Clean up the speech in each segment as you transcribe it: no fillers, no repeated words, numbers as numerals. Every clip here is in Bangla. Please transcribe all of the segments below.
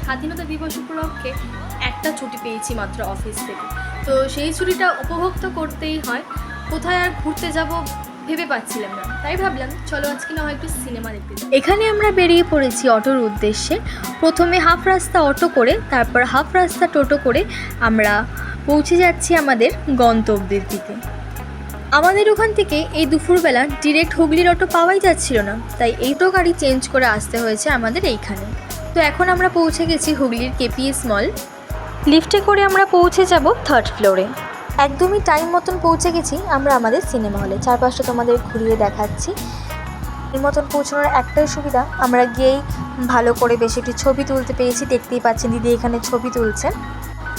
স্বাধীনতা দিবস উপলক্ষে একটা ছুটি পেয়েছি মাত্র অফিস থেকে। তো সেই ছুটিটা উপভোগ তো করতেই হয়। কোথায় আর ঘুরতে যাব ভেবে পাচ্ছিলাম না, তাই ভাবলাম চলো আজকে না হয় একটু সিনেমা দেখতে যাই। এখানে আমরা বেরিয়ে পড়েছি অটোর উদ্দেশ্যে। প্রথমে হাফ রাস্তা অটো করে, তারপর হাফ রাস্তা টোটো করে আমরা পৌঁছে যাচ্ছি আমাদের গন্তব্যের দিকে। আমাদের ওখান থেকে এই দুপুরবেলা ডিরেক্ট হুগলির অটো পাওয়াই যাচ্ছিল না, তাই এই তো গাড়ি চেঞ্জ করে আসতে হয়েছে আমাদের এইখানে। তো এখন আমরা পৌঁছে গেছি হুগলির কেপিএস মল। লিফটে করে আমরা পৌঁছে যাব 3rd ফ্লোরে। একদমই টাইম মতন পৌঁছে গেছি আমরা আমাদের সিনেমা হলে। চারপাশটা তোমাদের ঘুরিয়ে দেখাচ্ছি। এর মতন পৌঁছানোর একটাই সুবিধা, আমরা গিয়েই ভালো করে বেশি একটু ছবি তুলতে পেরেছি। দেখতেই পাচ্ছেন দিদি এখানে ছবি তুলছেন।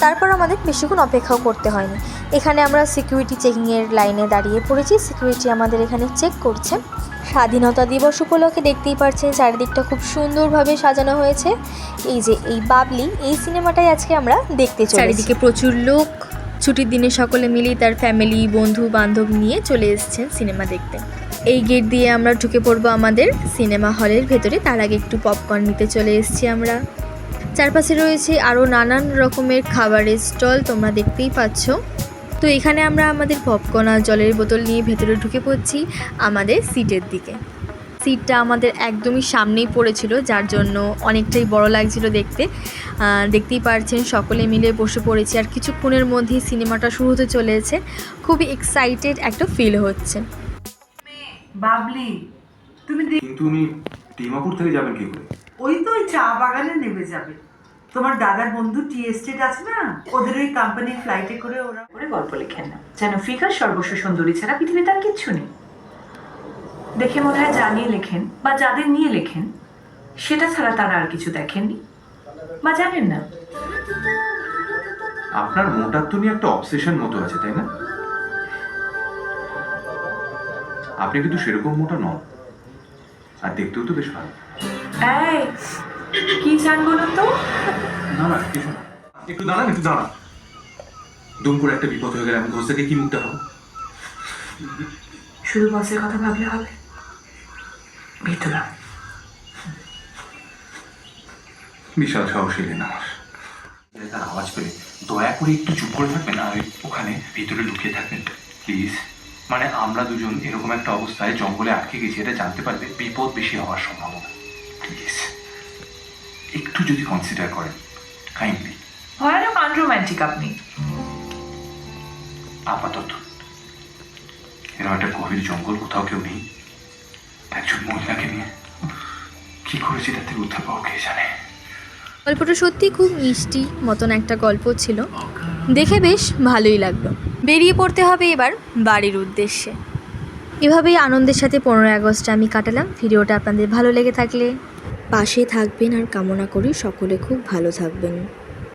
তারপর আমাদের বেশিক্ষণ অপেক্ষাও করতে হয়নি। এখানে আমরা সিকিউরিটি চেকিংয়ের লাইনে দাঁড়িয়ে পড়েছি। সিকিউরিটি আমাদের এখানে চেক করছে। স্বাধীনতা দিবস উপলক্ষে দেখতেই পাচ্ছেন চারিদিকটা খুব সুন্দরভাবে সাজানো হয়েছে। এই যে এই বাবলি, এই সিনেমাটাই আজকে আমরা দেখতে চলেছি। চারিদিকে প্রচুর লোক, ছুটির দিনে সকলে মিলেই তার ফ্যামিলি বন্ধু বান্ধব নিয়ে চলে এসেছেন সিনেমা দেখতে। এই গেট দিয়ে আমরা ঢুকে পড়বো আমাদের সিনেমা হলের ভেতরে। তার আগে একটু পপকর্ন নিতে চলে এসেছি আমরা। চারপাশে রয়েছে আরও নানান রকমের খাবারের স্টল, তোমরা দেখতেই পাচ্ছ। তো এখানে আমরা আমাদের পপকর্ন আর জলের বোতল নিয়ে ভেতরে ঢুকে পড়ছি আমাদের সিটের দিকে। সিটটা আমাদের একদমই সামনেই পড়েছিল, যার জন্য অনেকটাই বড় লাগছিল দেখতে। দেখতেই পারছেন সকলে মিলে বসে পড়েছি, আর কিছুক্ষণের মধ্যেই সিনেমাটা শুরু হতে চলেছে। খুবই এক্সাইটেড একটা ফিল হচ্ছে। বাবলি, কিন্তু উনি ডিমাপুর থেকে যাবেন কি করে? ওই তো ওই চা বাগানে নেমে যাবে। তোমার দাদার বন্ধু টি এস্টেট আছে না, ওদের ওই কোম্পানির ফ্লাইটে করে ওরা করে গল্প লেখেন না, যেন ফিগার সর্বস্ব সুন্দরী ছাড়া পৃথিবীতে আর কিচ্ছু নেই। দেখে মনে হয় জানিয়ে লেখেন বা যাদের নিয়ে লেখেন সেটা ছাড়া তারা আর কিছু দেখেননি বা জানেন না। আপনার মোটার তো নিয়ে একটা অবসেশন মতো আছে, তাই না? আপনি কিন্তু সেরকম মোটা নন, আর দেখতেও তো বেশ ভালো। এই কি চান বলুন তো? না না কিছু না, একটু দাঁড়ান। দুম করে একটা বিপদ হয়ে গেলে আমি ঘোষ থেকে কি মুক্ত হবো? শুধু বসের কথা ভাবলে হবে? ভিতরা বিশাল সাহসী এলেন আমার। তার আওয়াজ পেলে দয়া করে একটু চুপ করে থাকবেন, আর ওখানে ভিতরে লুকিয়ে থাকবেন প্লিজ। মানে আমরা দুজন এরকম একটা অবস্থায় জঙ্গলে আটকে গেছি, এটা জানতে পারবে বিপদ বেশি হওয়ার সম্ভাবনা। প্লিজ একটু যদি কনসিডার করেন কাইন্ডলি। ভয়ানক আনরোম্যান্টিক আপনি। আপাতত এরকম একটা গভীর জঙ্গল, কোথাও কেউ নেই, একজন মহিলাকে নিয়ে কি করেছি তাতে উদ্ধার পাওয়া কে জানে। গল্পটা সত্যি খুব মিষ্টি মতন একটা গল্প ছিল, দেখে বেশ ভালোই লাগলো। বেরিয়ে পড়তে হবে এবার বাড়ির উদ্দেশ্যে। এভাবেই আনন্দের সাথে 15ই আগস্টটা আমি কাটালাম। ভিডিওটা আপনাদের ভালো লেগে থাকলে পাশে থাকবেন, আর কামনা করি সকলে খুব ভালো থাকবেন।